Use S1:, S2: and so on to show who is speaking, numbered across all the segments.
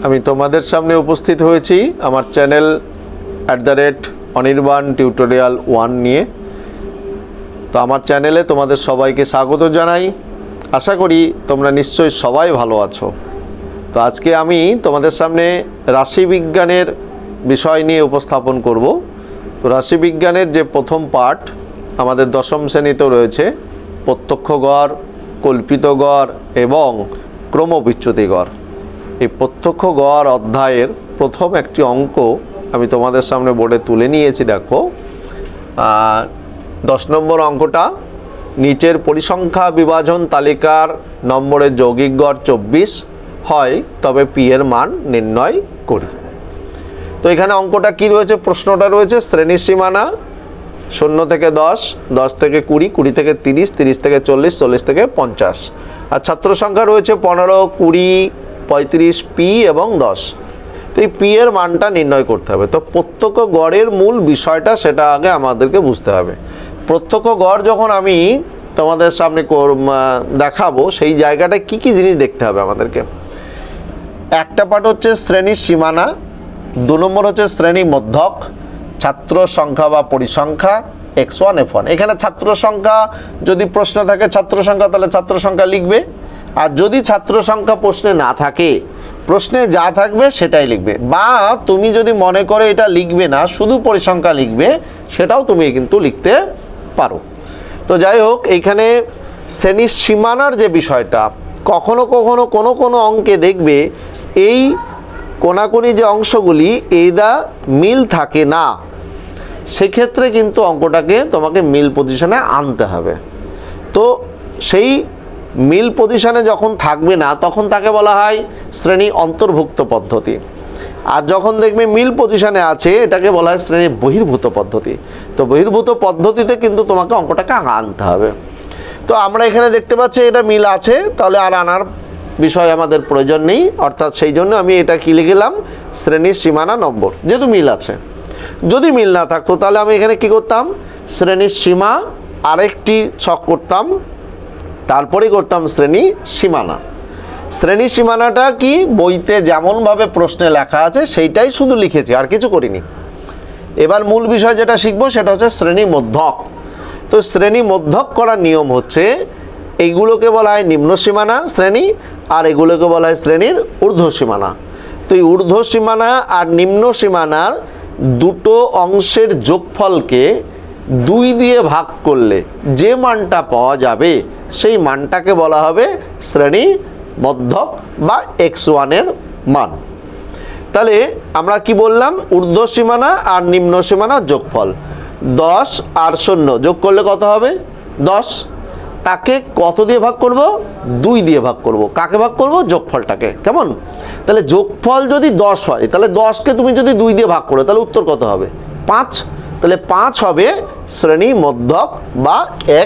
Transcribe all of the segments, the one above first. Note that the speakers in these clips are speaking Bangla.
S1: আমি তোমাদের সামনে উপস্থিত হয়েছি আমার চ্যানেল @অনির্বাণ টিউটোরিয়াল 1 নিয়ে। তো আমার চ্যানেলে তোমাদের সবাইকে স্বাগত জানাই। আশা করি তোমরা নিশ্চয়ই সবাই ভালো আছো। তো আজকে আমি তোমাদের সামনে রাশিবিজ্ঞানের বিষয় নিয়ে উপস্থাপন করব। তো রাশিবিজ্ঞানের যে প্রথম পাঠ আমাদের দশম শ্রেণীতে রয়েছে, প্রত্যক্ষ গড়, কল্পিত গড় এবং ক্রমবিচ্যুতি গড়। এই প্রত্যক্ষ গড় অধ্যায়ের প্রথম একটি অঙ্ক আমি তোমাদের সামনে বোর্ডে তুলে নিয়েছি। দেখো 10 নম্বর অঙ্কটা, নিচের পরিসংখ্যা বিভাজন তালিকার নম্বরের যৌগিক গড় 24 হয় তবে পি এর মান নির্ণয় করি। তো এখানে অঙ্কটা কি রয়েছে, প্রশ্নটা রয়েছে শ্রেণীর সীমানা 0 থেকে 10, 10 থেকে 20, 20 থেকে 30, 30 থেকে 40, 40 থেকে 50। আর ছাত্র সংখ্যা রয়েছে 15, 20, 35, পি এবং 10। তো এই পি এর মানটা নির্ণয় করতে হবে। তো প্রত্যক্ষ গড়ের মূল বিষয়টা সেটা আগে আমাদেরকে বুঝতে হবে। প্রত্যক্ষ গড় যখন আমি তোমাদের সামনে দেখাবো, সেই জায়গাটায় কি কি জিনিস দেখতে হবে আমাদেরকে। একটা পার্ট হচ্ছে শ্রেণীর সীমানা, 2 নম্বর হচ্ছে শ্রেণী মধ্যক, ছাত্র সংখ্যা বা পরিসংখ্যা x1 f1। এখানে ছাত্র সংখ্যা যদি প্রশ্ন থাকে ছাত্র সংখ্যা, তাহলে ছাত্র সংখ্যা লিখবে। আর যদি ছাত্র সংখ্যা প্রশ্নে না থাকে, প্রশ্নে যা থাকবে সেটাই লিখবে। বা তুমি যদি মনে করো এটা লিখবে না, শুধু পরিসংখ্যা লিখবে, সেটাও তুমি কিন্তু লিখতে পারো। তো যাই হোক, এইখানে শ্রেণীর সীমানার যে বিষয়টা, কখনো কখনো কোনো অঙ্কে দেখবে এই কোনাকুনি যে অংশগুলি এইটা মিল থাকে না, সেক্ষেত্রে কিন্তু অঙ্কটাকে তোমাকে মিল পজিশনে আনতে হবে। তো সেই মিল পজিশনে যখন থাকবে না, তখন তাকে বলা হয় শ্রেণী অন্তর্ভুক্ত পদ্ধতি। আর যখন দেখবে মিল পজিশনে আছে, এটাকে বলা হয় শ্রেণী বহির্ভূত পদ্ধতি। তো বহির্ভূত পদ্ধতিতে কিন্তু তোমাকে অঙ্কটাকে আনতে হবে। তো আমরা এখানে দেখতে পাচ্ছি এটা মিল আছে, তাহলে আর আনার বিষয় আমাদের প্রয়োজন নেই। অর্থাৎ সেই জন্য আমি এটা কি লিখলাম, শ্রেণীর সীমানা নম্বর, যেহেতু মিল আছে। যদি মিল না থাকতো তাহলে আমি এখানে কি করতাম, শ্রেণীর সীমা আরেকটি ছক করতাম, তারপরে করতাম শ্রেণী সীমানা। শ্রেণী সীমানাটা কি বইতে যেমনভাবে প্রশ্নে লেখা আছে সেইটাই শুধু লিখেছি, আর কিছু করিনি। এবার মূল বিষয় যেটা শিখবো সেটা হচ্ছে শ্রেণী মধ্যক। তো শ্রেণী মধ্যক করার নিয়ম হচ্ছে, এইগুলোকে বলা হয় নিম্ন সীমানা শ্রেণী, আর এগুলোকে বলা হয় শ্রেণীর ঊর্ধ্ব সীমানা। তো এই ঊর্ধ্ব সীমানা আর নিম্ন সীমানার দুটো অংশের যোগফলকে 2 দিয়ে ভাগ করলে যে মানটা পাওয়া যাবে, সেই মানটাকে বলা হবে শ্রেণী মধ্যক বা x1 এর মান। তাহলে আমরা কি বললাম, ঊর্ধ্ব সীমানা আর নিম্ন সীমানার যোগফল 10 আর 0 যোগ করলে কত হবে 10। তাকে কত দিয়ে ভাগ করব, 2 দিয়ে ভাগ করব। কাকে ভাগ করব, যোগফলটাকে। কেমন? তাহলে যোগফল যদি 10 হয়, তাহলে 10কে তুমি যদি 2 দিয়ে ভাগ করো, তাহলে উত্তর কত হবে, 5। তাহলে 5 হবে শ্রেণী মধ্যক বা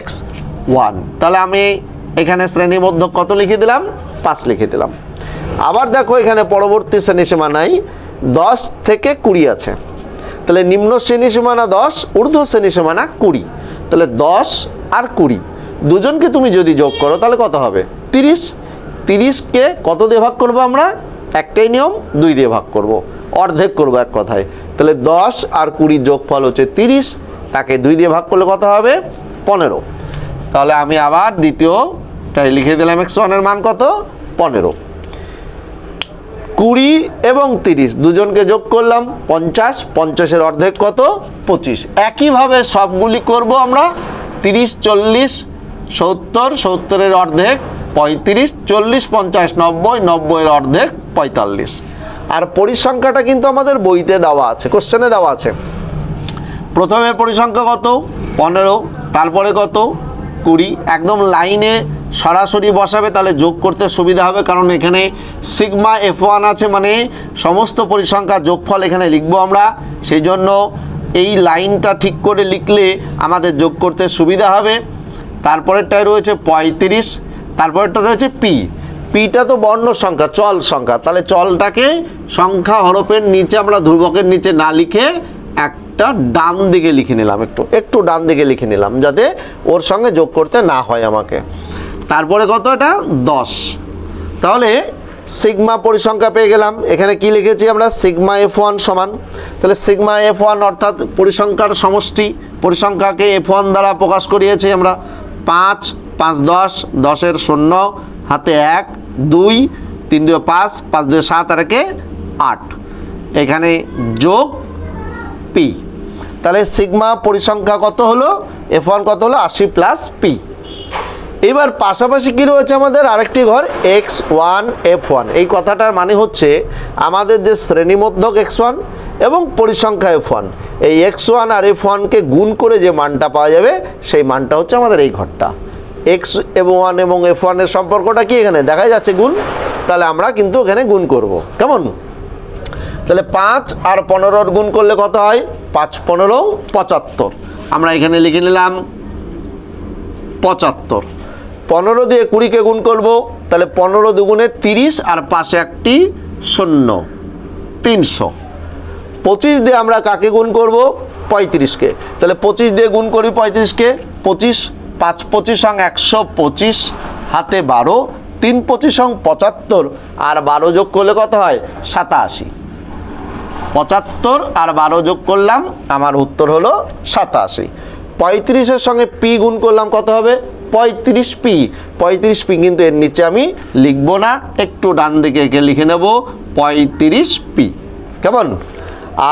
S1: x1। তাহলে আমি এখানে শ্রেণী মধ্যক কত লিখে দিলাম, 5 লিখে দিলাম। আবার দেখো এখানে পরবর্তী শ্রেণী সীমানায় 10 থেকে 20 আছে। তাহলে নিম্ন শ্রেণী সীমানা 10, ঊর্ধ্ব শ্রেণী সীমানা 20। তাহলে 10 আর 20 দুজনকে তুমি যদি যোগ করো তাহলে কত হবে, 30। 30কে কত দিয়ে ভাগ করবো আমরা, একটাই নিয়ম, 2 দিয়ে ভাগ করব, অর্ধেক করব এক কথায়। তাহলে 10 আর 20 যোগফল হচ্ছে 30, তাকে 2 দিয়ে ভাগ করলে কত হবে, 15। তাহলে আমি আবার দ্বিতীয়টাই লিখে দিলাম, x1 এর মান কত, 15। 20 এবং 30 দুজনকে যোগ করলাম 50, 50-এর অর্ধেক কত, 25। একইভাবে সবগুলি করব আমরা, 30, 40, 70, 70-এর অর্ধেক 35, 40, 50, 90, 90-এর অর্ধেক 45। আর পরিসংখ্যাটা কিন্তু আমাদের বইতে দেওয়া আছে, কোশ্চেনে দেওয়া আছে। প্রথমে পরিসংখ্যা কত, 15, তারপরে কত, 20। একদম লাইনে সরাসরি বসাবে, তাহলে যোগ করতে সুবিধা হবে, কারণ এখানে সিগমা f1 আছে, মানে সমস্ত পরিসংখ্যা যোগফল এখানে লিখবো আমরা। সেই জন্য এই লাইনটা ঠিক করে লিখলে আমাদের যোগ করতে সুবিধা হবে। তারপরেরটায় রয়েছে 35, তারপরেরটা রয়েছে পি। পিটা তো বর্ণ সংখ্যা, চল সংখ্যা। তাহলে চলটাকে সংখ্যা হরফের নিচে আমরা ধ্রুবকের নিচে না লিখে একটা ডান দিকে লিখে নিলাম, একটু ডান দিকে লিখে নিলাম, যাতে ওর সঙ্গে যোগ করতে না হয় আমাকে। তারপরে কত, এটা 10। তাহলে সিগমা পরিসংখ্যা পেয়ে গেলাম। এখানে কি লিখেছি আমরা, সিগমা F1 সমান, তাহলে সিগমা F1 অর্থাৎ পরিসংখ্যার সমষ্টি, পরিসংখ্যাকে F1 দ্বারা প্রকাশ করিয়েছি আমরা। 5 5 10, 10 0 হাতে 1 2 3 2 5 5 2 7 আর 1 8, এখানে যোগ পি। তাহলে সিগমা পরিসংখ্যা কত হলো, F1 কত হলো, 80 প্লাস পি। এবার পাশাপাশি কি রয়েছে আমাদের আরেকটি ঘর, x1 F1। এই কথাটার মানে হচ্ছে আমাদের যে শ্রেণীমধ্যক x1 এবং পরিসংখ্যা F1, এই x1 আর F1কে গুণ করে যে মানটা পাওয়া যাবে সেই মানটা হচ্ছে আমাদের এই ঘরটা। x1 এবং F1 এর সম্পর্কটা কি এখানে দেখা যাচ্ছে, গুণ। তাহলে আমরা কিন্তু এখানে গুণ করব, কেমন? তাহলে 5 আর 15 গুণ করলে কত হয়, 5 15 75। আমরা এখানে লিখে নিলাম 75। 15 দিয়ে 20কে গুণ করব, তাহলে 15 দুগুণে 30 আর পাশে একটি 0, 300। 25 দিয়ে আমরা কাকে গুণ করব, 35কে। তাহলে 25 দিয়ে গুণ করি 35কে, 25 5 25 সং 125 হাতে 12, 3 25 সং 75 আর 12 যোগ করলে কত হয়, 87। 75 আর 12 যোগ করলাম, আমার উত্তর হলো 87। 35-এর সঙ্গে পি গুণ করলাম, কত হবে, 35 পি। 35 পি কিন্তু এর নিচে আমি লিখবো না, একটু ডান দিকে এঁকে লিখে নেব 35 পি, কেমন?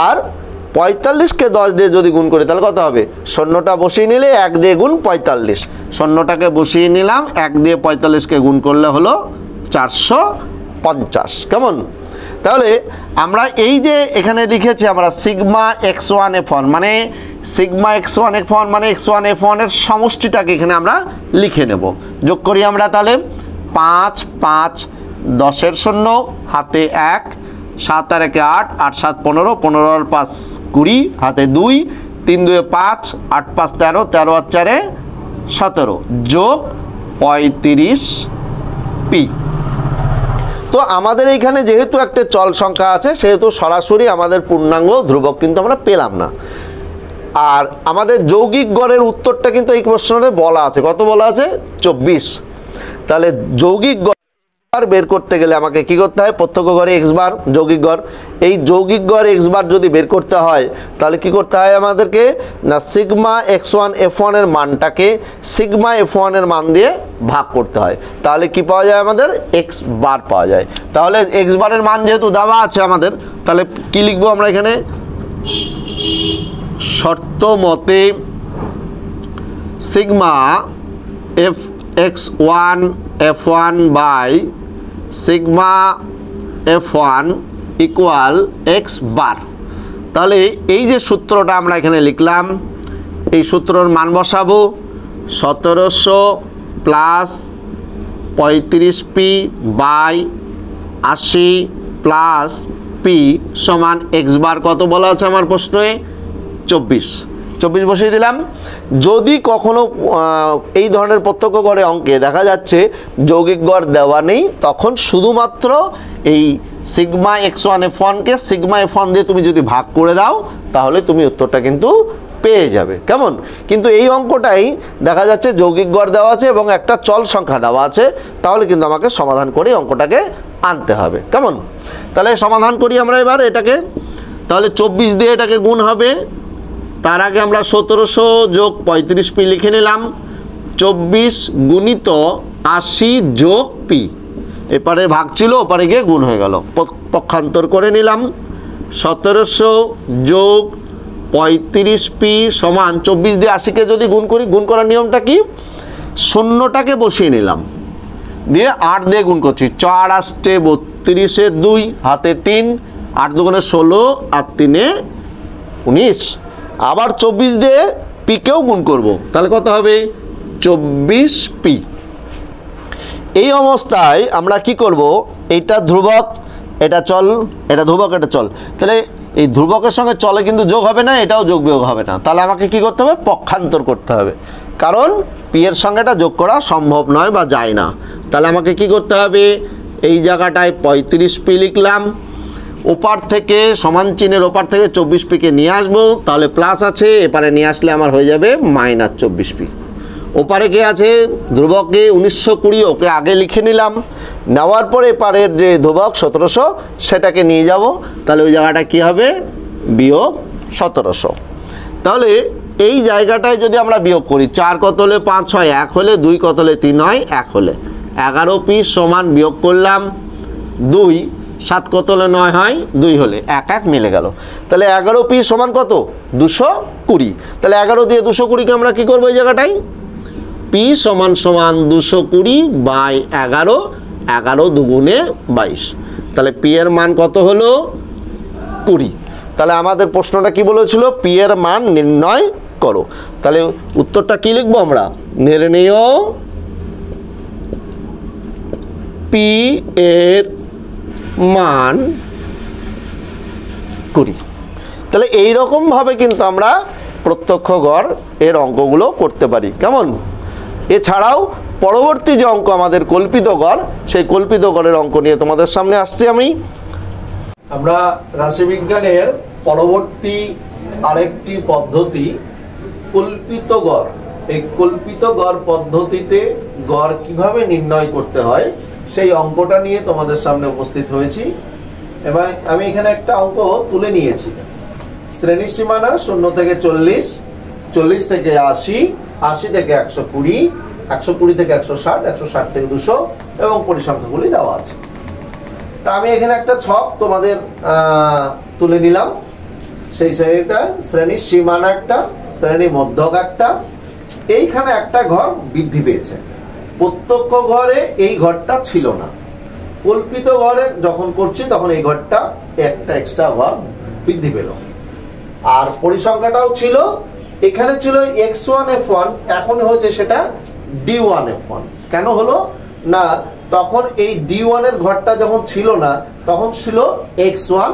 S1: আর 45কে 10 দিয়ে যদি গুণ করি তাহলে কত হবে, শূন্যটা বসিয়ে নিলে 1 দিয়ে গুণ 45, শূন্যটাকে বসিয়ে নিলাম, 1 দিয়ে 45কে গুণ করলে হলো 450, কেমন? তাহলে আমরা এই যে এখানে লিখেছি আমরা সিগমা x1 F1, মানে সিগমা x1 F1 মানে x1 F1 এর সমষ্টিটাকে এখানে আমরা লিখে নেব। যোগ করি আমরা, তাহলে 5 5 10 0 হাতে 1 7 আর 1 8 8 7 15 15 আর 5 20 হাতে 2 3 2 5 8 5 13 13 আর 4 17 যোগ 35 পি। তো আমাদের এইখানে যেহেতু একটা চল সংখ্যা আছে সেহেতু সরাসরি আমাদের পূর্ণাঙ্গ ধ্রুবক কিন্তু আমরা পেলাম না। আর আমাদের যৌগিক গড়ের উত্তরটা কিন্তু এই প্রশ্নে বলা আছে, কত বলা আছে, 24। তাহলে যৌগিক গড় বের করতে গেলে আমাকে কি করতে হয়, প্রত্যক্ষ গড়ে x বার যৌগিক গড়, এই যৌগিক গড় x বার যদি বের করতে হয় তাহলে কি করতে হয় আমাদেরকে, না সিগমা x1 F1 এর মানটাকে সিগমা F1 এর মান দিয়ে ভাগ করতে হয়, তাহলে কি পাওয়া যায়, আমাদের x বার পাওয়া যায়। তাহলে x বারের মান যেহেতু দেওয়া আছে আমাদের, তাহলে কি লিখবো আমরা এখানে, শর্ত মতে sigma x1 F1 by sigma F1 equal x bar. তাহলে এই যে সূত্রটা আমরা এখানে লিখলাম, এই সূত্রর মান বসাবো, 1700 plus 35p by 80 plus P সমান x বার কত বলা আছে আমার প্রশ্নে, 24 বসিয়ে দিলাম। যদি কখনো এই ধরনের প্রত্যক্ষ গড়ে অঙ্কে দেখা যাচ্ছে যৌগিক গড় দেওয়া নেই, তখন শুধুমাত্র এই সিগমা x1 F1কে সিগমা F1 দিয়ে তুমি যদি ভাগ করে দাও তাহলে তুমি উত্তরটা কিন্তু পেয়ে যাবে, কেমন? কিন্তু এই অঙ্কটাই দেখা যাচ্ছে যৌগিক গড় দেওয়া আছে এবং একটা চল সংখ্যা দেওয়া আছে, তাহলে কিন্তু আমাকে সমাধান করে অঙ্কটাকে আনতে হবে, কেমন? তাহলে সমাধান করি আমরা এবার এটাকে। তাহলে 24 দিয়ে এটাকে গুণ হবে, তার আগে আমরা 1700 যোগ 35p লিখে নিলাম, 24 গুণিত 80 যোগ পি, এপারে ভাগ ছিল ওপারে গিয়ে গুণ হয়ে গেল, পক্ষান্তর করে নিলাম। 1700 যোগ 35p সমান 24 দিয়ে 80কে যদি গুণ করি, গুণ করার নিয়মটা কি, শূন্যটাকে বসিয়ে নিলাম, দিয়ে 8 দিয়ে গুণ করছি, 4 আসতে 32 2 হাতে 3 8 দুগুণে 16 আর 3 19, আবার 24 দিয়ে পিকেও গুণ করব, তাহলে কত হবে, 24p। এই অবস্থায় আমরা কি করব, এটা ধ্রুবক এটা চল, এটা ধ্রুবক এটা চল, তাহলে এই ধ্রুবকের সঙ্গে চলে কিন্তু যোগ হবে না, এটাও যোগ বিয়োগ হবে না, তাহলে আমাকে কি করতে হবে, পক্ষান্তর করতে হবে, কারণ পি এর সঙ্গে এটা যোগ করা সম্ভব নয় বা যায় না। তাহলে আমাকে কি করতে হবে, এই জায়গাটায় 35p লিখলাম, ওপার থেকে সমান চিহ্নের ওপার থেকে 24pকে নিয়ে আসবো, তাহলে প্লাস আছে, এপারে নিয়ে আসলে আমার হয়ে যাবে -24p। ওপারে কে আছে, ধ্রুবকে 1920, ওকে আগে লিখে নিলাম, নেওয়ার পরে এপারের যে ধ্রুবক 1700 সেটাকে নিয়ে যাব, তাহলে ওই জায়গাটা কি হবে বিয়োগ 1700। তাহলে এই জায়গাটায় যদি আমরা বিয়োগ করি 4 কত হলে 5 হয় 1 হলে, 2 কত হলে 3 হয় 1 হলে, 11 পিস সমান বিয়োগ করলাম 2, 7 কত হলে 9 হয় 2 হলে, 1 1 মিলে গেল। তাহলে 11 পিস সমান কত 220। তাহলে 11 দিয়ে 220কে আমরা কি করবো এই জায়গাটায় পি সমান সমান 220/11, 11 দুগুণে 22। তাহলে পি এর মান কত হলো 20। তাহলে আমাদের প্রশ্নটা কি বলেছিল পি এর মান নির্ণয় করো। তাহলে উত্তরটা কি লিখবো আমরা, নির্ণেয় পি এর মান 20। তাহলে এইরকম ভাবে কিন্তু আমরা প্রত্যক্ষ গড় এর অঙ্কগুলো করতে পারি। কেমন? এছাড়াও পরবর্তী যে অঙ্ক আমাদের কল্পিত গড়, সেই কল্পিত গড়ের অঙ্ক নিয়ে তোমাদের সামনে আসছি আমি। আমরা রাশিবিজ্ঞানের পরবর্তী আরেকটি পদ্ধতি কল্পিত গড়, এই কল্পিত গড় পদ্ধতিতে গড় কিভাবে নির্ণয় করতে হয় সেই অঙ্কটা নিয়ে তোমাদের সামনে উপস্থিত হয়েছি। এবং আমি এখানে একটা অঙ্ক তুলে নিয়েছি। শ্রেণীর সীমানা 0 থেকে 40, 40 থেকে 80, 80 থেকে 120, 120 থেকে 160, 160 থেকে 200 এবং পরিসংখ্যাগুলি দেওয়া আছে। তা আমি এখানে একটা ছক তোমাদের তুলে নিলাম। সেই শ্রেণীটা শ্রেণীর সীমানা একটা, শ্রেণী মধ্যক একটা, এইখানে একটা ঘর বৃদ্ধি পেয়েছে। প্রত্যক্ষ ঘরে এই ঘরটা ছিল না, কল্পিত ঘরে যখন করছি তখন এই ঘরটা একটা এক্সট্রা ঘর বৃদ্ধি পেল। আর পরিসংখ্যাটাও ছিল, এখানে ছিল x1 f1, এখন হচ্ছে সেটা d1 f1। কেন হলো না, তখন এই d1 এর ঘরটা যখন ছিল না তখন ছিল x1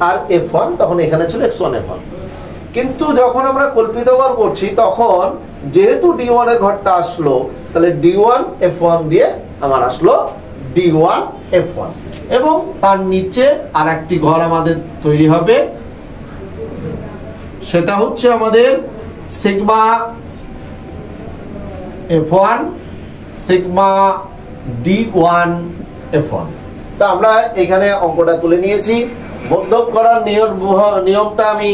S1: আর f1, তখন এখানে ছিল x1 f1। কিন্তু যখন আমরা কল্পিত ঘর করছি তখন যেহেতু d1 এর ঘরটা আসলো, তাহলে d1 f1 দিয়ে আমার আসলো d1 f1, এবং তার নিচে আর একটি ঘর আমাদের তৈরি হবে, সেটা হচ্ছে আমাদের sigma f1 sigma d1 f1। তো আমরা এখানে অঙ্কটা তুলে নিয়েছি। মধ্যক করার নিয়মটা আমি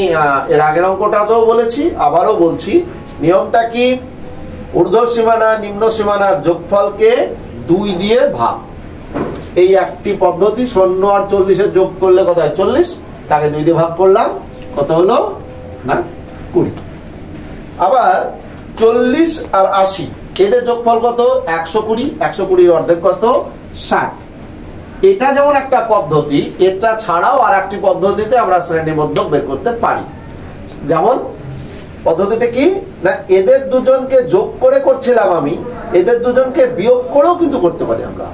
S1: এর আগের অঙ্কটাতেও বলেছি, আবারও বলছি। নিয়মটা কি, ঊর্ধ্ব সীমানা নিম্ন সীমানার যোগফলকে 2 দিয়ে ভাগ। এই একটি পদ্ধতি। 0 আর 40 এর যোগ করলে কত হয় 40, তাকে 2 দিয়ে ভাগ করলাম, কত হলো না 20। আবার 40 আর 80 এদের যোগফল কত 120, 120 অর্ধেক কত 60। এটা যেমন একটা পদ্ধতি, এটা ছাড়াও আর একটি পদ্ধতিতে আমরা শ্রেণী মধ্যক বের করতে পারি। যেমন পদ্ধতিটা কি না, এদের দুজনকে যোগ করে করছিলাম আমি, এদের দুজনকে বিয়োগ করেও কিন্তু করতে পারি আমরা।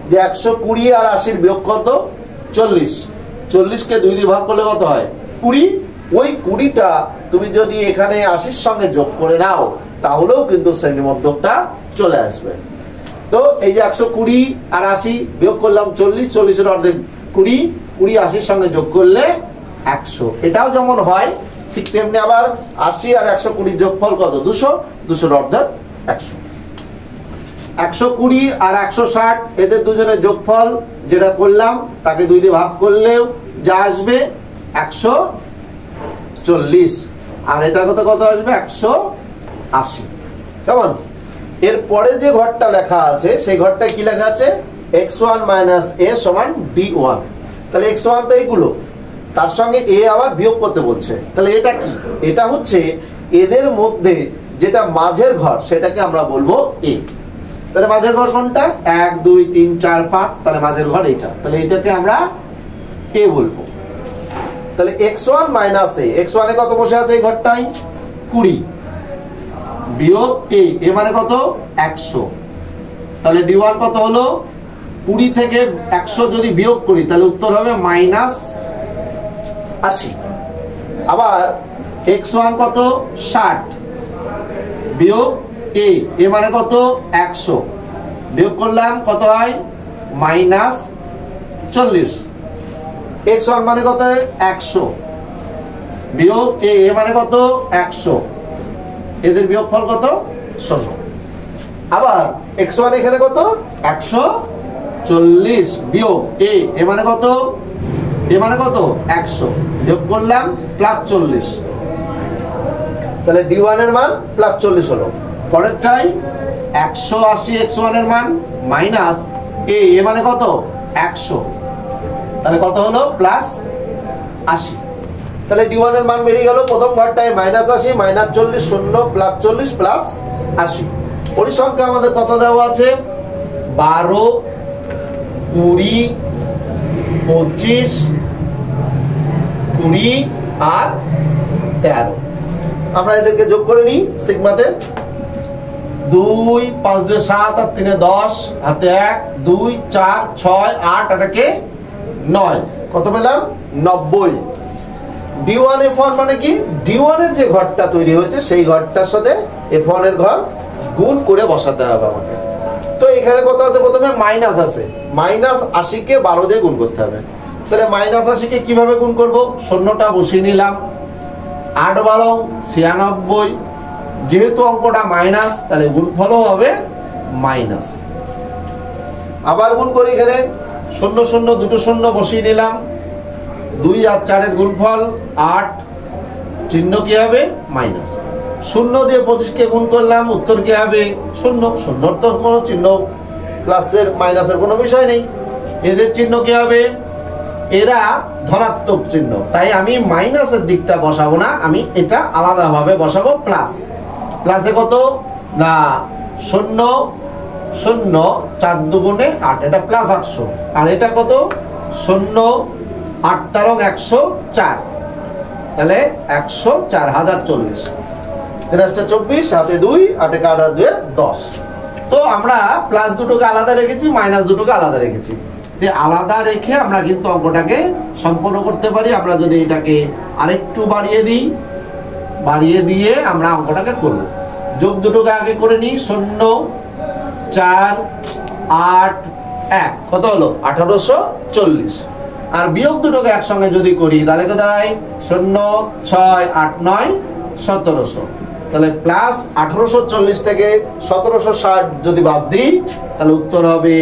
S1: যে 120 আর 80 বিয়োগ কত 40, 40কে 2 দিয়ে ভাগ করলে কত হয় 20। ওই 20টা তুমি যদি এখানে 80-র সঙ্গে যোগ করে নাও তাহলেও কিন্তু শ্রেণীমধ্যকটা চলে আসবে। তো এই যে 120 আর 80 বিয়োগ করলাম 40, 40 এর অর্ধেক 20, 20 80-র সঙ্গে যোগ করলে 100। এটাও যেমন হয় ঠিক তেমনি আবার 80 আর 120 যোগফল কত 200, 200 এর অর্ধেক 100। 120 আর 160 এদের দুজনের যোগফল যেটা করলাম তাকে 2 দিয়ে ভাগ করলেও যা আসবে 140, আর এটার কত কত আসবে 180। কেমন? এরপরে যে ঘরটা লেখা আছে সেই ঘরটা কি লেখা আছে x1 - a সমান d1। তাহলে x1 তো এইগুলো, তার সঙ্গে a আবার বিয়োগ করতে বলছে। তাহলে এটা কি, এটা হচ্ছে এদের মধ্যে যেটা মাঝের ঘর সেটাকে আমরা বলবো a। তাহলে মাঝের ঘর কোনটা 1 2 3 4 5, তাহলে মাঝের ঘর এইটা, তাহলে এটাকে আমরা a বলবো। তাহলে x1 - a, x1 এ কত বসে আছে এই ঘরটাই 20 বিয়োগ a মানে কত 100। তাহলে d1 কত হলো 20 থেকে 100 যদি বিয়োগ করি তাহলে উত্তর হবে -80। আবার x1 কত 60 বিয়োগ a মানে কত 100, বিয়োগ করলাম কত হয় -40। x1 মানে কত 100 বিয়োগ a মানে কত 100, এদের বিয়োগফল কত 0। আবার x1 এখানে কত 120, 40 বিয়োগ এ মানে কত, এ মানে কত 100, বিয়োগ করলাম +40, তাহলে D1 এর মান +40 হলো। পরেরটাই 180 x1 এর মান মাইনাস এ মানে কত 100, তাহলে কত হলো +80, তাহলে D1 এর মান বেরিয়ে গেল। প্রথম ঘরটায় -80 -40 0 +40 +80। পরিসংখ্যা আমাদের কত দেওয়া আছে 12 20 25 20 আর 13। আমরা এদেরকে যোগ করে নিই সিগমাতে। 2 5 2 7 আর 3 10, হাতে 1 2 4 6 8 এটাকে 9, কত পেলাম 90। D1 F1 মানে কি, D1 এর যে ঘরটা তৈরি হয়েছে সেই ঘরটার সাথে F1 এর ঘর গুণ করে বসাতে হবে আমাকে। তো এখানে কত আছে, প্রথমে মাইনাস আছে, -80 কে 12 দিয়ে গুণ করতে হবে। তাহলে -80 কে কিভাবে গুণ করব, শূন্যটা বসিয়ে নিলাম, 8 12 96, যেহেতু অঙ্কটা মাইনাস তাহলে গুণফলও হবে মাইনাস। আবার গুণ করি, এখানে 0 0 দুটো শূন্য বসিয়ে নিলাম, 2 আর 4 এর গুণফল 8, চিহ্ন কি হবে মাইনাস। 0 দিয়ে 25 কে গুণ করলাম, উত্তর কি হবে 0, 0 তো কোনো চিহ্ন প্লাসের মাইনাসের কোনো বিষয় নেই, এদের চিহ্ন কি হবে, এরা ধনাত্মক চিহ্ন, তাই আমি মাইনাসের দিকটা বসাবো না, আমি এটা আলাদাভাবে বসাবো প্লাস। প্লাসে কত না 0 0 4 দুগুণে 8, এটা +800, আর এটা কত 0 8 তারং 104, তাহলে 104 1040, 24 হাতে 2 8 8 আর 2 10। তো আমরা প্লাস দুটোকে আলাদা রেখেছি, মাইনাস দুটোকে আলাদা রেখেছি, আলাদা রেখে আমরা কিন্তু অঙ্কটাকে সম্পন্ন করতে পারি। আমরা যদি এটাকে আরেকটু বাড়িয়ে দিই, বাড়িয়ে দিয়ে আমরা অঙ্কটাকে করব। যোগ দুটোকে আগে করে নিই, 0 4 8 1, কত হলো 1840, আর বিয়োগ দুটোকে একসঙ্গে যদি করি তাহলে কত দাঁড়ায় 0 6 8 9 1700, তাহলে প্লাস 1840 থেকে 1760 যদি বাদ দিই তাহলে উত্তর হবে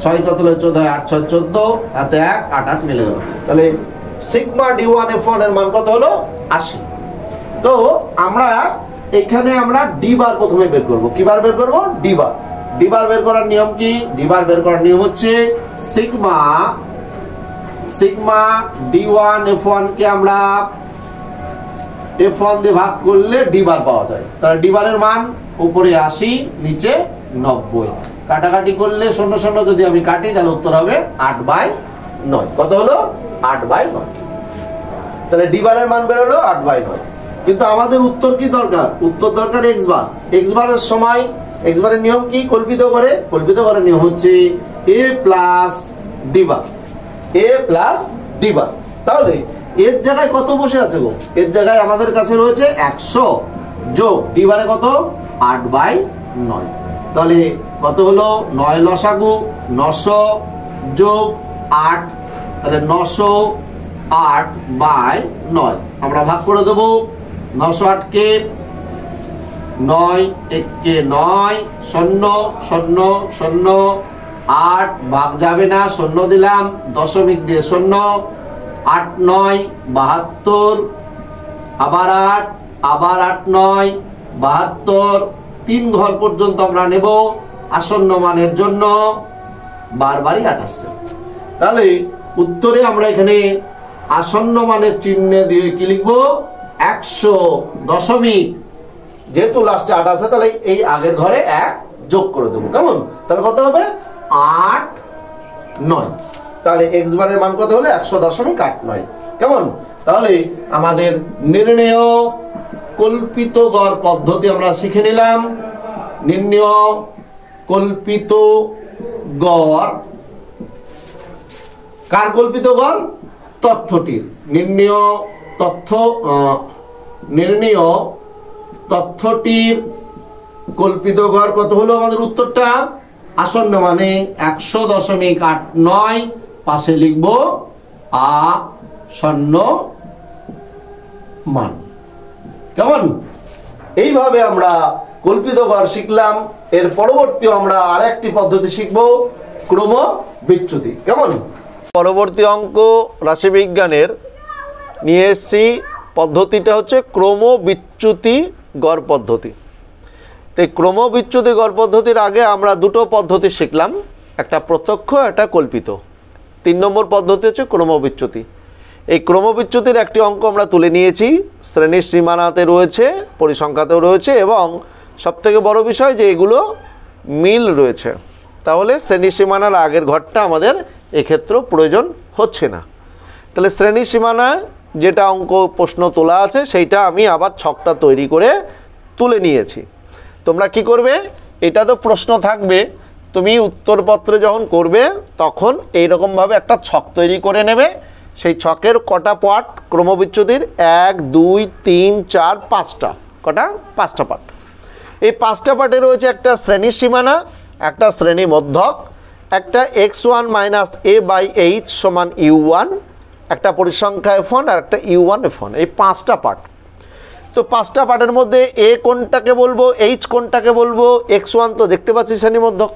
S1: 6 কত হলো 14 8 6 14, হাতে 1 8 8 মিলে গেল, তাহলে সিগমা D1 F1 এর মান কত হলো 80। তো আমরা এখানে আমরা ডি বার প্রথমে বের করব। কি বার বের করব, ডি বার। ডি বার বের করার নিয়ম কি, ডি বার বের করার নিয়ম হচ্ছে সিগমা D1 F1 কে আমরা F1 দিয়ে ভাগ করলে ডি বার পাওয়া যায়। তাহলে ডি বারের মান উপরে 80 নিচে 90, কাটাকাটি করলে 0 0 যদি আমি কাটি তাহলে উত্তর হবে 8/9, কত হলো 8/9। তাহলে ডি বারের মান বের হলো 8/9, কিন্তু আমাদের উত্তর কি দরকার, উত্তর দরকার এক্স বার। এক্স বারের সময় এক্স বারের নিয়ম কি, কল্পিত করে, কল্পিত করার নিয়ম হচ্ছে a plus D bar, a plus D bar. তাহলে এর জায়গায় কত বসে আছে গো, এর জায়গায় আমাদের কাছে রয়েছে 100 যোগ ডি বারে কত 8/9, তাহলে কত হলো 9 লসাগু 900 যোগ 8, তাহলে 908/9 আমরা ভাগ করে দেবো। 908 কে 9 1 কে 9 0 0 0 8 ভাগ যাবে না, 0 দিলাম, দশমিক দিয়ে 0, 8 9 72, আবার 8 আবার 8 9 72, 3 ঘর পর্যন্ত আমরা নেব আসন্ন মানের জন্য, বারবারই 8 আসছে। তাহলে উত্তরে আমরা এখানে আসন্ন মানের চিহ্ন দিয়ে কি লিখবো 100 দশমিক, যেহেতু লাস্টে 8 আছে তাহলে এই আগের ঘরে 1 যোগ করে দেবো, কেমন, তাহলে কত হবে 8 9, তাহলে এক্স বারের মান কত হলো 100.89, কেমন। তাহলে আমাদের নির্ণেয় কল্পিত গড় পদ্ধতি আমরা শিখে নিলাম। নির্ণেয় কল্পিত গড়, কার কল্পিত গড়, তথ্যটির। নির্ণেয় তথ্যটির কল্পিত গড় কত হলো, আমাদের উত্তরটা আসন্ন মানে 100.89, পাশে লিখবো আসন্ন মান, কেমন। এইভাবে আমরা কল্পিত গড় শিখলাম। এর পরবর্তী আমরা আরেকটি পদ্ধতি শিখবো,
S2: ক্রমবিচ্যুতি। কেমন?
S1: পরবর্তী অঙ্ক রাশিবিজ্ঞানের নিয়ে এসছি, পদ্ধতিটা হচ্ছে ক্রমবিচ্যুতি গড় পদ্ধতি। তো এই ক্রমবিচ্যুতি গড় পদ্ধতির আগে আমরা দুটো পদ্ধতি শিখলাম, একটা প্রত্যক্ষ, একটা কল্পিত। 3 নম্বর পদ্ধতি হচ্ছে ক্রমবিচ্যুতি। এই ক্রমবিচ্যুতির একটি অঙ্ক আমরা তুলে নিয়েছি, শ্রেণীর সীমানাতে রয়েছে, পরিসংখ্যাতেও রয়েছে, এবং সবথেকে বড় বিষয় যে এগুলো মিল রয়েছে। তাহলে শ্রেণীর সীমানার আগের ঘরটা আমাদের এক্ষেত্রে প্রয়োজন হচ্ছে না। তাহলে শ্রেণীর সীমানায় যেটা অঙ্ক প্রশ্ন তোলা আছে সেইটা আমি আবার ছকটা তৈরি করে তুলে নিয়েছি। তোমরা কি করবে, এটা তো প্রশ্ন থাকবে, তুমি উত্তরপত্রে যখন করবে তখন এইরকমভাবে একটা ছক তৈরি করে নেবে। সেই ছকের কটা পার্ট ক্রমবিচ্যুতির? 1 2 3 4 5টা। কটা? 5টা পার্ট। এই 5টা পার্টে রয়েছে একটা শ্রেণীর সীমানা, একটা শ্রেণী মধ্যক, একটা x1 - a/h সমান u1, একটা পরিসংখ্যা f1 আর একটা u1 f1। এই 5টা পার্ট। তো 5টা পার্টের মধ্যে a কোনটাকে বলবো, h কোনটাকে বলবো? x1 তো দেখতে পাচ্ছি শ্রেণী মধ্যক,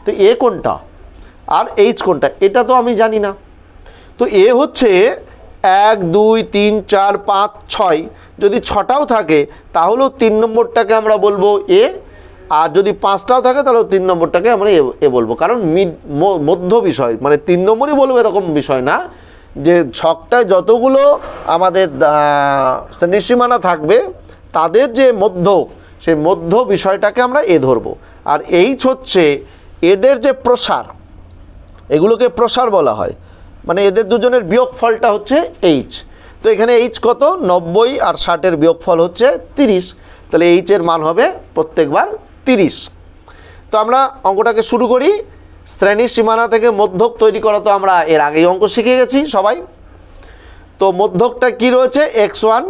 S1: তো a কোনটা আর h কোনটা এটা তো আমি জানি না। তো a হচ্ছে 1 2 3 4 5 6, যদি 6টাও থাকে তাহলেও 3 নম্বরটাকে আমরা বলবো a, আর যদি 5টাও থাকে তাহলেও 3 নম্বরটাকে আমরা এ বলবো, কারণ মধ্য বিষয়, মানে 3 নম্বরই বলবো এরকম বিষয় না, যে ছকটায় যতগুলো আমাদের শ্রেণীসীমানা থাকবে তাদের যে মধ্য, সেই মধ্য বিষয়টাকে আমরা এ ধরবো। আর এইচ হচ্ছে এদের যে প্রসার, এগুলোকে প্রসার বলা হয়, মানে এদের দুজনের বিয়োগফলটা হচ্ছে এইচ। তো এখানে এইচ কত? 90 আর 60-এর বিয়োগফল হচ্ছে 30। তাহলে এইচের মান হবে প্রত্যেকবার 30। তো আমরা অঙ্কটাকে শুরু করি। শ্রেণীর সীমানা থেকে মধ্যক তৈরি করা তো আমরা এর আগেই অঙ্ক শিখে গেছি সবাই। তো মধ্যকটা কি রয়েছে? x1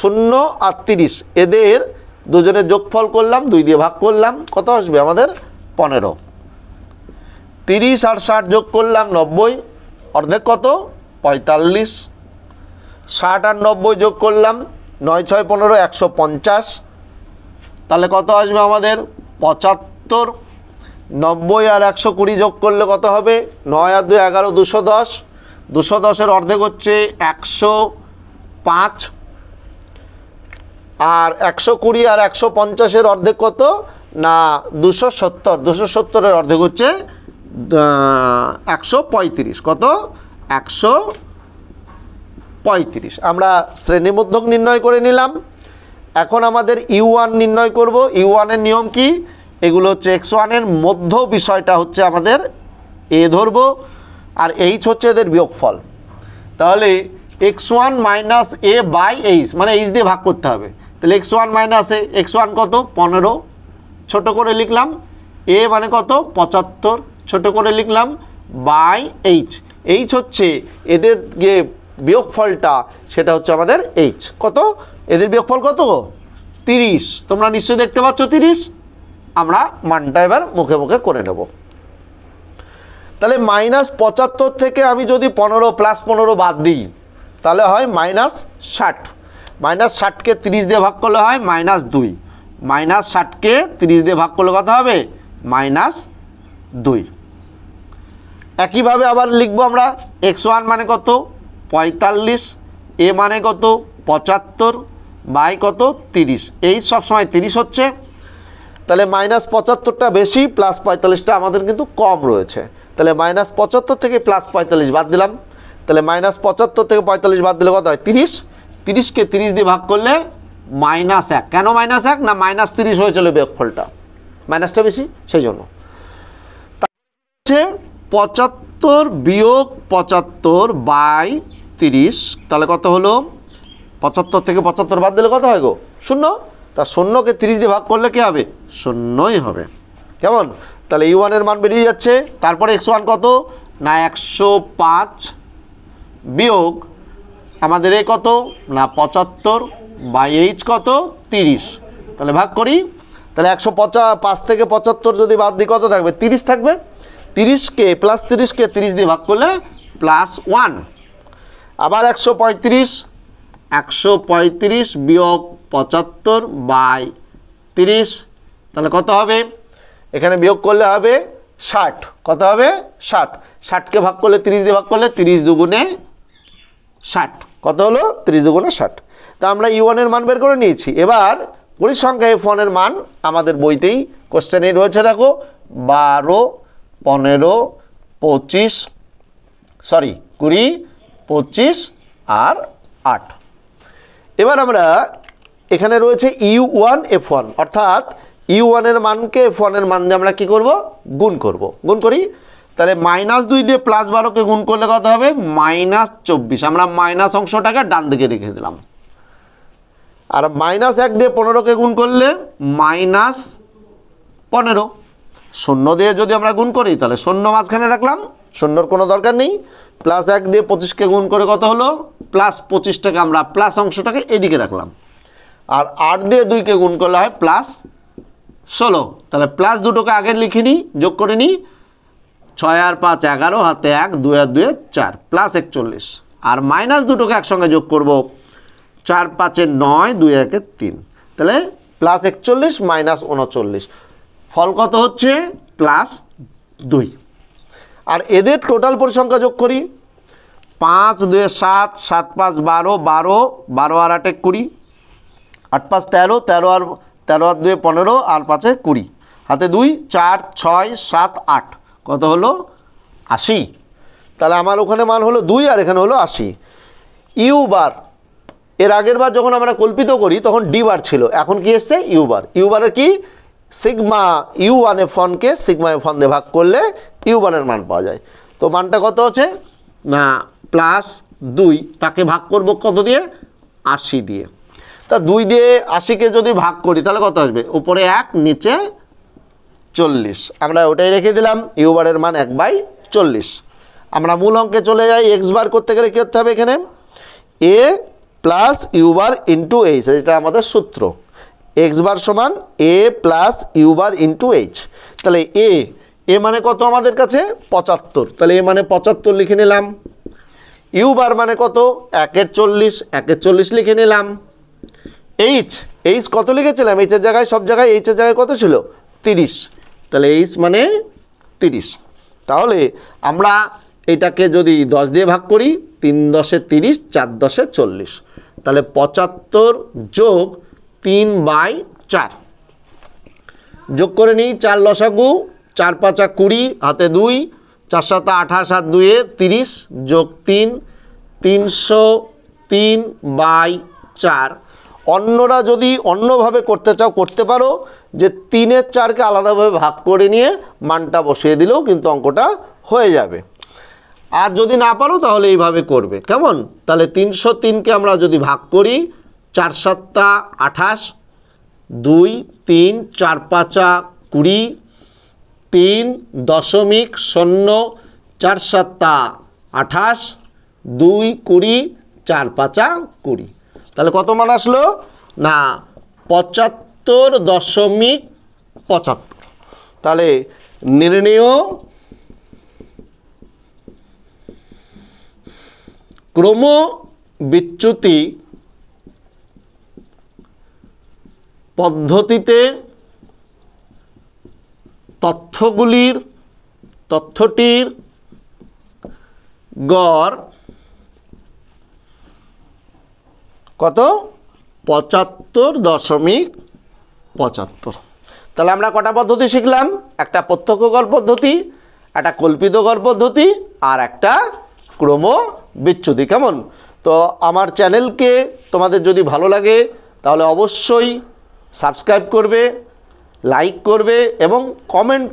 S1: 0 আর 30, এদের দুজনের যোগফল করলাম, 2 দিয়ে ভাগ করলাম, কত আসবে আমাদের? 15। 30 আর 60 যোগ করলাম 90, অর্ধেক কত? 45। 60 আর 90 যোগ করলাম 9 6 15 150, তাহলে কত আসবে আমাদের? 75। 90 আর 120 যোগ করলে কত হবে? 9 আর 2 11 210, 210-এর অর্ধেক হচ্ছে 105, আর 120 আর 150-এর অর্ধেক কত না 270, 270-এর অর্ধেক হচ্ছে 135। কত? 135। আমরা শ্রেণীমধ্যক নির্ণয় করে নিলাম। এখন আমাদের u1 নির্ণয় করব। u1-এর নিয়ম কি? এগুলো হচ্ছে x1-এর মধ্য বিষয়টা হচ্ছে আমাদের a ধরবো, আর h হচ্ছে এদের বিয়োগফল। তাহলে x1 - a/h, মানে h দিয়ে ভাগ করতে হবে। তাহলে x1 - a, x1 কত? 15, ছোট করে লিখলাম। a মানে কত? 75, ছোট করে লিখলাম, বাই h। h হচ্ছে এদের যে বিয়োগফলটা, সেটা হচ্ছে আমাদের h। কত? এদের বিয়োগফল কত? 30। তোমরা নিশ্চয়ই দেখতে পাচ্ছ 30। আমরা মানটা এবার মুখে মুখে করে নেব। তাহলে -75 থেকে আমি যদি 15 + 15 বাদ দিই তাহলে হয় -60। -60-কে 30 দিয়ে ভাগ করলে হয় -2। -60-কে 30 দিয়ে ভাগ করলে কত হবে? -2। একইভাবে আবার লিখবো আমরা, x1 মানে কত? 45, a মানে কত? 75, বাই কত? 30। এই সবসময় 30 হচ্ছে। তাহলে -75টা বেশি, +45টা আমাদের কিন্তু কম রয়েছে। তাহলে -75 থেকে +45 বাদ দিলাম। তাহলে -75 থেকে 45 বাদ দিলে কত হয়? 30। 30-কে 30 দিয়ে ভাগ করলে -1। কেন -1? না -30 হয়েছিল বিয়োগফলটা, মাইনাসটা বেশি, সেই জন্য। হচ্ছে 75 বিয়োগ 75 বাই 30, তাহলে কত হলো? 75 থেকে 75 বাদ দিলে কত হয় গো? 0। তা 0-কে 30 দিয়ে ভাগ করলে কি হবে? 0ই হবে। কেমন? তাহলে u1-এর মান বেরিয়ে যাচ্ছে। তারপরে x1 কত? না 105 বিয়োগ আমাদের এ কত? না 75 বাই h কত? 30। তাহলে ভাগ করি। তাহলে 105 থেকে 75 যদি বাদ দিই কত থাকবে? 30 থাকবে। 30-কে +30-কে 30 দিয়ে ভাগ করলে +1। আবার 135 বিয়োগ 75 বাই 30, তাহলে কত হবে? এখানে বিয়োগ করলে হবে 60, কত হবে 60, 60কে ভাগ করলে 30 দিয়ে ভাগ করলে 30 দুগুণে 60, কত হলো 30 দুগুণে 60। তা আমরা E1 এর মান বের করে নিয়েছি। এবার পরিসংখ্যা F1 এর মান আমাদের বইতেই কোশ্চেনে রয়েছে, দেখো 12, 15, 25, 20, 25 আর 8। এবার আমরা এখানে রয়েছে U1 F1, অর্থাৎ U1 এর মানকে F1 এর মান দিয়ে আমরা কি করব, গুণ করব। গুণ করি, তাহলে -2 দিয়ে +12কে গুণ করলে কত হবে -24। আমরা মাইনাস অংশটাকে ডান দিকে রেখে দিলাম। আর -1 দিয়ে 15কে গুণ করলে -15। শূন্য দিয়ে যদি আমরা গুণ করি তাহলে শূন্য মাঝখানে রাখলাম, শূন্যর কোনো দরকার নেই। +1 দিয়ে 25কে গুণ করে কত হলো +25টাকে আমরা প্লাস অংশটাকে এদিকে রাখলাম। আর 8 দিয়ে 2কে গুণ করলে হয় +16। তাহলে প্লাস দুটোকে আগে লিখে নিই, যোগ করে নিই। 6 আর 5 11, হাতে 1, 2 আর 2 4, +41। আর মাইনাস দুটোকে একসঙ্গে যোগ করব, 4 5 9, 2 1 3। তাহলে +41 -39, ফল কত হচ্ছে +2। আর এদের টোটাল পরিসংখ্যা যোগ করি, 5 2 7, 7 5 12, 12 আর 8 20, 8 5 13, 13 আর 2 15 আর 5 20, হাতে 2, 4 6 7 8, কত হলো 80। তাহলে আমার ওখানে মান হলো 2 আর এখানে হলো 80। ইউ বার, এর আগের বার যখন আমরা কল্পিত করি তখন ডি বার ছিল, এখন কি এসছে ইউ বার। ইউ বারের কি, সিগমা U1 F1কে সিগমা F1 দিয়ে ভাগ করলে U1 এর মান পাওয়া যায়। তো মানটা কত আছে না +2, তাকে ভাগ করব কত দিয়ে, 80 দিয়ে। তা 2 দিয়ে 80কে যদি ভাগ করি তাহলে কত আসবে, উপরে 1 নিচে 40, আমরা ওটাই রেখে দিলাম। ইউ বারের মান 1/40। আমরা মূল অঙ্কে চলে যাই। এক্স বার করতে গেলে কী করতে হবে, এখানে a plus U bar into H, এটা আমাদের সূত্র। এক্স বার সমান a plus U bar into H. তাহলে এ মানে কত আমাদের কাছে 75, তাহলে এ মানে 75 লিখে নিলাম। ইউ বার মানে কত 1 এর 40 লিখে নিলাম। এইচ কত লিখেছিলাম, এইচের জায়গায় সব জায়গায় এইচের জায়গায় কত ছিল 30, তাহলে এইচ মানে 30। তাহলে আমরা এটাকে যদি 10 দিয়ে ভাগ করি, 3 10 30, 4 10 40, তাহলে 75 যোগ 3/4 যোগ করে নিই। 4 লসাগু, 4 5 20, হাতে 2, 4 7 28 আর 2 30, যোগ 3, 303/4। অন্যরা যদি অন্যভাবে করতে চাও করতে পারো, যে 3 এর 4কে আলাদাভাবে ভাগ করে নিয়ে মানটা বসিয়ে দিলেও কিন্তু অঙ্কটা হয়ে যাবে। আর যদি না পারো তাহলে এইভাবে করবে, কেমন। তাহলে 303কে আমরা যদি ভাগ করি, 4 7 28, 2 3, 4 5 20, 3.0, 4 7 28, 2 20, 4 5 20। তাহলে কত মান আসলো না 75.75। তাহলে নির্ণেয় ক্রম বিচ্যুতি পদ্ধতিতে তথ্যটির গড় কত 75.75। তাহলে আমরা কটা পদ্ধতি শিখলাম, একটা প্রত্যক্ষ গড় পদ্ধতি, একটা কল্পিত গড় পদ্ধতি, আর একটা ক্রম বিচ্যুতি। কেমন। তো আমার চ্যানেলকে তোমাদের যদি ভালো লাগে তাহলে অবশ্যই সাবস্ক্রাইব করবে, লাইক করবে এবং কমেন্ট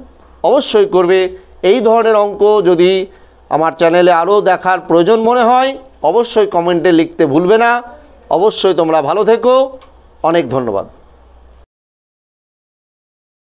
S1: অবশ্যই করবে। এই ধরনের অঙ্ক যদি আমার চ্যানেলে আরও দেখার প্রয়োজন মনে হয় অবশ্যই কমেন্টে লিখতে ভুলবে না। অবশ্যই তোমরা ভালো থেকো, অনেক ধন্যবাদ।